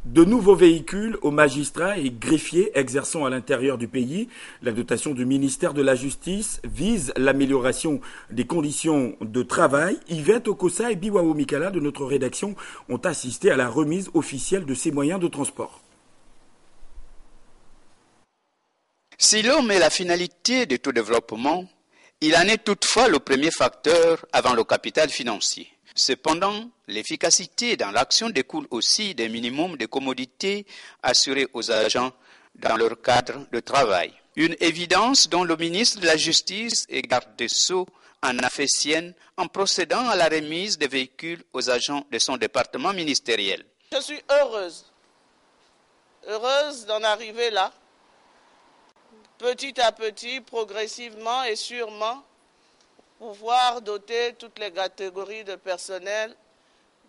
De nouveaux véhicules aux magistrats et greffiers exerçant à l'intérieur du pays. La dotation du ministère de la Justice vise l'amélioration des conditions de travail. Yvette Okosa et Biwao Mikala de notre rédaction ont assisté à la remise officielle de ces moyens de transport. Si l'homme est la finalité de tout développement, il en est toutefois le premier facteur avant le capital financier. Cependant, l'efficacité dans l'action découle aussi des minimums de commodités assurés aux agents dans leur cadre de travail. Une évidence dont le ministre de la Justice et garde des Sceaux en a fait sienne en procédant à la remise des véhicules aux agents de son département ministériel. Je suis heureuse d'en arriver là, petit à petit, progressivement et sûrement, pouvoir doter toutes les catégories de personnel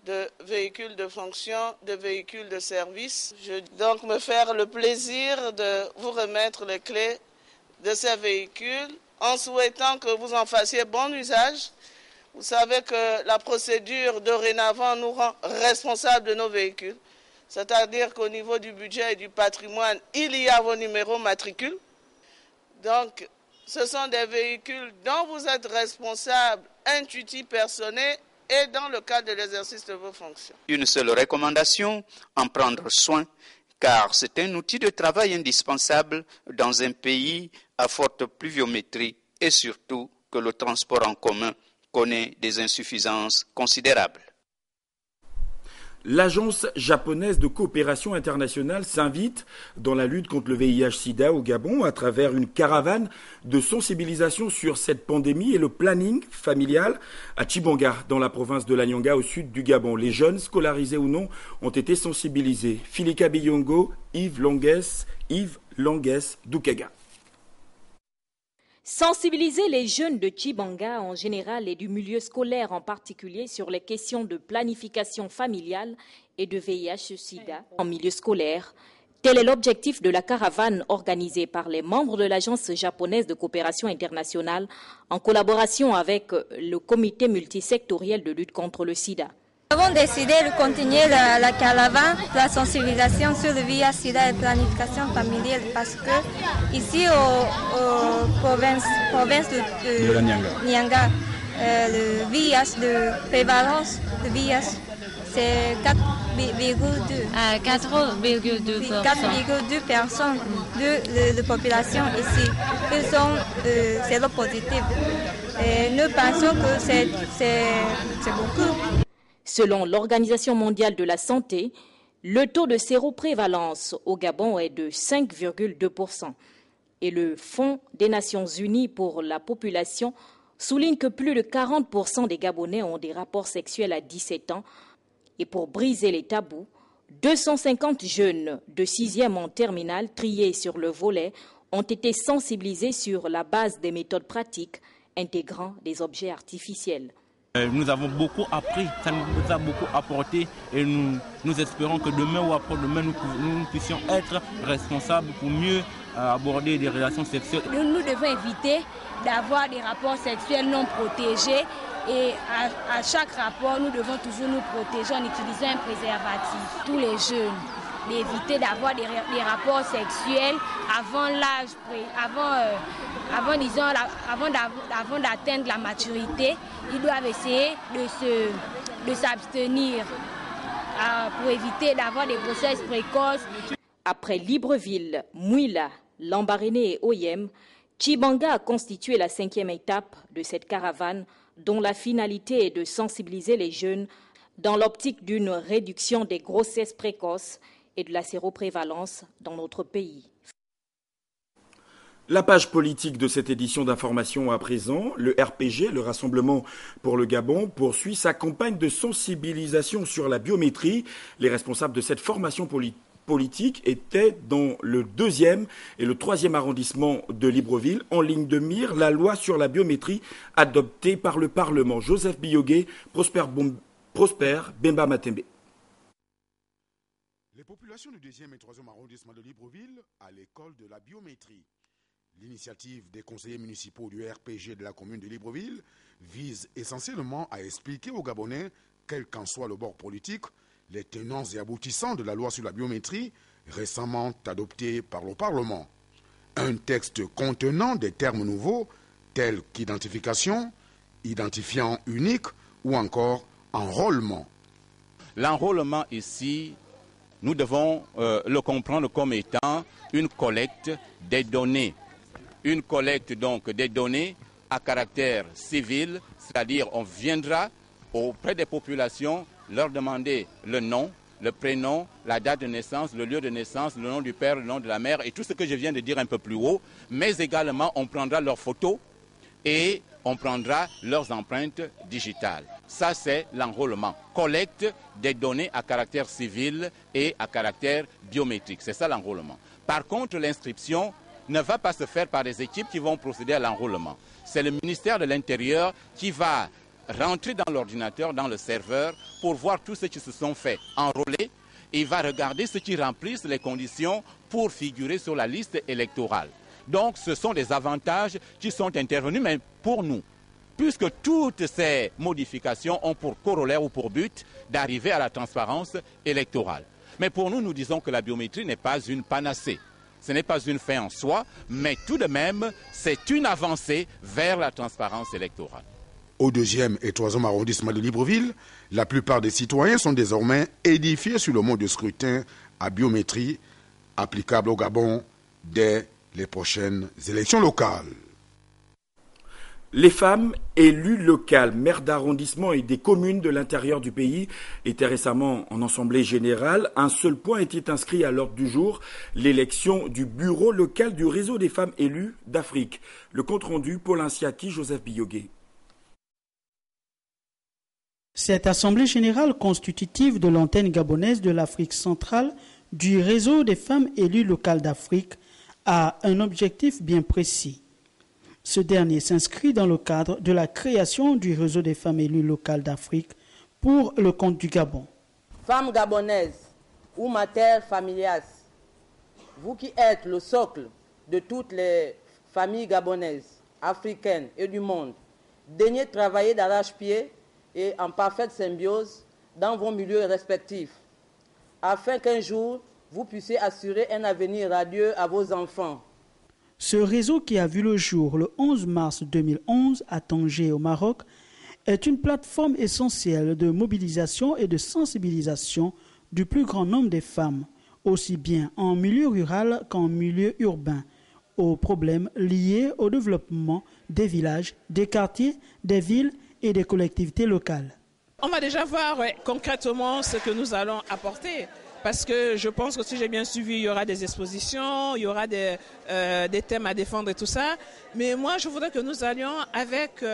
de véhicules de fonction, de véhicules de service. Je vais donc me faire le plaisir de vous remettre les clés de ces véhicules en souhaitant que vous en fassiez bon usage. Vous savez que la procédure dorénavant nous rend responsables de nos véhicules, c'est-à-dire qu'au niveau du budget et du patrimoine, il y a vos numéros matricules. Donc, ce sont des véhicules dont vous êtes responsable, intuitif, personné et dans le cadre de l'exercice de vos fonctions. Une seule recommandation, en prendre soin, car c'est un outil de travail indispensable dans un pays à forte pluviométrie et surtout que le transport en commun connaît des insuffisances considérables. L'Agence japonaise de coopération internationale s'invite dans la lutte contre le VIH-Sida au Gabon à travers une caravane de sensibilisation sur cette pandémie et le planning familial à Tchibanga, dans la province de l'Anyanga, au sud du Gabon. Les jeunes, scolarisés ou non, ont été sensibilisés. Filika Biyongo, Yves Langues, Doukaga. Sensibiliser les jeunes de Tchibanga en général et du milieu scolaire en particulier sur les questions de planification familiale et de VIH-Sida en milieu scolaire, tel est l'objectif de la caravane organisée par les membres de l'Agence japonaise de coopération internationale en collaboration avec le comité multisectoriel de lutte contre le sida. Nous avons décidé de continuer la caravane, la sensibilisation sur le VIH-Sida et la planification familiale parce que ici au province de Nyanga, le VIH de prévalence de VIH c'est 4,2 personnes de population ici qui sont séropositives. Et nous pensons que c'est beaucoup. Selon l'Organisation mondiale de la santé, le taux de séroprévalence au Gabon est de 5,2%. Et le Fonds des Nations Unies pour la population souligne que plus de 40% des Gabonais ont des rapports sexuels à 17 ans. Et pour briser les tabous, 250 jeunes de 6e en terminale triés sur le volet ont été sensibilisés sur la base des méthodes pratiques intégrant des objets artificiels. Nous avons beaucoup appris, ça nous a beaucoup apporté et nous espérons que demain ou après-demain nous puissions être responsables pour mieux aborder des relations sexuelles. Nous devons éviter d'avoir des rapports sexuels non protégés et à chaque rapport nous devons toujours nous protéger en utilisant un préservatif. Tous les jeunes, d'éviter d'avoir des rapports sexuels avant l'âge, avant d'atteindre la maturité. Ils doivent essayer de s'abstenir pour éviter d'avoir des grossesses précoces. Après Libreville, Mouila, Lambaréné et Oyem, Tchibanga a constitué la 5e étape de cette caravane dont la finalité est de sensibiliser les jeunes dans l'optique d'une réduction des grossesses précoces et de la séroprévalence dans notre pays. La page politique de cette édition d'information à présent, le RPG, le Rassemblement pour le Gabon, poursuit sa campagne de sensibilisation sur la biométrie. Les responsables de cette formation politique étaient dans le 2e et le 3e arrondissement de Libreville, en ligne de mire la loi sur la biométrie adoptée par le Parlement. Joseph Biyogué, Prosper Bemba Matembe. Les populations du 2e et 3e arrondissement de Libreville à l'école de la biométrie. L'initiative des conseillers municipaux du RPG de la commune de Libreville vise essentiellement à expliquer aux Gabonais, quel qu'en soit le bord politique, les tenants et aboutissants de la loi sur la biométrie récemment adoptée par le Parlement. Un texte contenant des termes nouveaux tels qu'identification, identifiant unique ou encore enrôlement. L'enrôlement ici, nous devons le comprendre comme étant une collecte des données. Une collecte donc des données à caractère civil, c'est-à-dire on viendra auprès des populations leur demander le nom, le prénom, la date de naissance, le lieu de naissance, le nom du père, le nom de la mère et tout ce que je viens de dire un peu plus haut, mais également on prendra leurs photos et on prendra leurs empreintes digitales. Ça, c'est l'enrôlement. Collecte des données à caractère civil et à caractère biométrique. C'est ça l'enrôlement. Par contre, l'inscription ne va pas se faire par les équipes qui vont procéder à l'enrôlement. C'est le ministère de l'Intérieur qui va rentrer dans l'ordinateur, dans le serveur, pour voir tous ceux qui se sont fait enrôler. Il va regarder ceux qui remplissent les conditions pour figurer sur la liste électorale. Donc, ce sont des avantages qui sont intervenus, mais pour nous, puisque toutes ces modifications ont pour corollaire ou pour but d'arriver à la transparence électorale. Mais pour nous, nous disons que la biométrie n'est pas une panacée. Ce n'est pas une fin en soi, mais tout de même, c'est une avancée vers la transparence électorale. Au 2e et 3e arrondissement de Libreville, la plupart des citoyens sont désormais édifiés sur le mode de scrutin à biométrie applicable au Gabon dès les prochaines élections locales. Les femmes élues locales, maires d'arrondissement et des communes de l'intérieur du pays étaient récemment en assemblée générale. Un seul point était inscrit à l'ordre du jour, l'élection du bureau local du réseau des femmes élues d'Afrique. Le compte-rendu, Paul Inciati, Joseph Biyogué. Cette assemblée générale constitutive de l'antenne gabonaise de l'Afrique centrale du réseau des femmes élues locales d'Afrique a un objectif bien précis. Ce dernier s'inscrit dans le cadre de la création du réseau des femmes élues locales d'Afrique pour le compte du Gabon. Femmes gabonaises ou mater familias, vous qui êtes le socle de toutes les familles gabonaises, africaines et du monde, daignez travailler d'arrache-pied et en parfaite symbiose dans vos milieux respectifs, afin qu'un jour, vous puissiez assurer un avenir radieux à vos enfants. Ce réseau qui a vu le jour le 11 mars 2011 à Tanger au Maroc est une plateforme essentielle de mobilisation et de sensibilisation du plus grand nombre des femmes, aussi bien en milieu rural qu'en milieu urbain, aux problèmes liés au développement des villages, des quartiers, des villes et des collectivités locales. On va déjà voir concrètement ce que nous allons apporter. Parce que je pense que si j'ai bien suivi, il y aura des expositions, il y aura des thèmes à défendre et tout ça. Mais moi, je voudrais que nous allions avec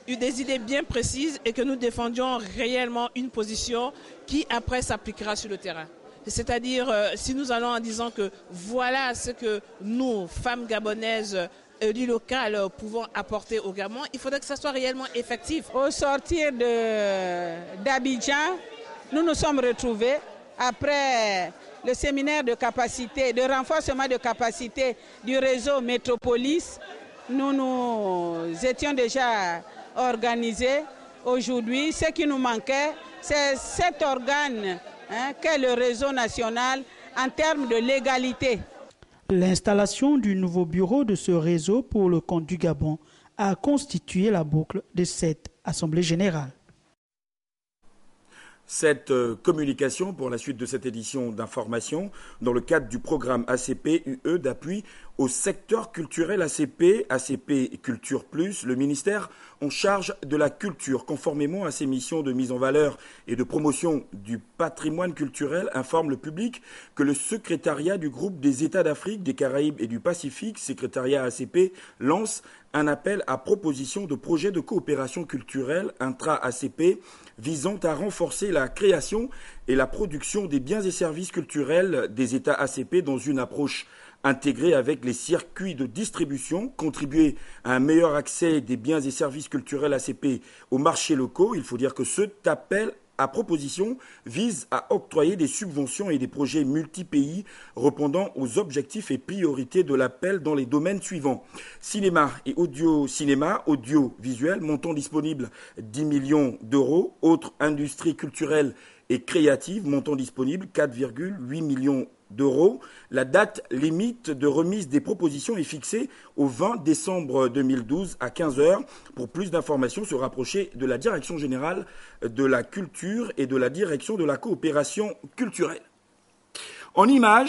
des idées bien précises et que nous défendions réellement une position qui, après, s'appliquera sur le terrain. C'est-à-dire, si nous allons en disant que voilà ce que nous, femmes gabonaises, élues locales, pouvons apporter au Gabon, il faudrait que ça soit réellement effectif. Au sortir d'Abidjan, nous nous sommes retrouvés après le séminaire de capacité, de renforcement de capacité du réseau Métropolis. Nous étions déjà organisés. Aujourd'hui, ce qui nous manquait, c'est cet organe qu'est le réseau national en termes de légalité. L'installation du nouveau bureau de ce réseau pour le compte du Gabon a constitué la boucle de cette assemblée générale. Cette communication pour la suite de cette édition d'information dans le cadre du programme ACP-UE d'appui au secteur culturel ACP Culture Plus, le ministère en charge de la culture, conformément à ses missions de mise en valeur et de promotion du patrimoine culturel, informe le public que le secrétariat du groupe des États d'Afrique, des Caraïbes et du Pacifique, secrétariat ACP, lance un appel à proposition de projets de coopération culturelle intra-ACP visant à renforcer la création et la production des biens et services culturels des États ACP dans une approche intégrée avec les circuits de distribution, contribuer à un meilleur accès des biens et services culturels ACP aux marchés locaux. Il faut dire que cet appel à proposition vise à octroyer des subventions et des projets multi-pays répondant aux objectifs et priorités de l'appel dans les domaines suivants. Cinéma et audiovisuel, montant disponible 10 millions d'euros. Autres industries culturelles et créative, montant disponible 4,8 millions d'euros. La date limite de remise des propositions est fixée au 20 décembre 2012 à 15h. Pour plus d'informations, se rapprocher de la Direction générale de la culture et de la Direction de la coopération culturelle. En images,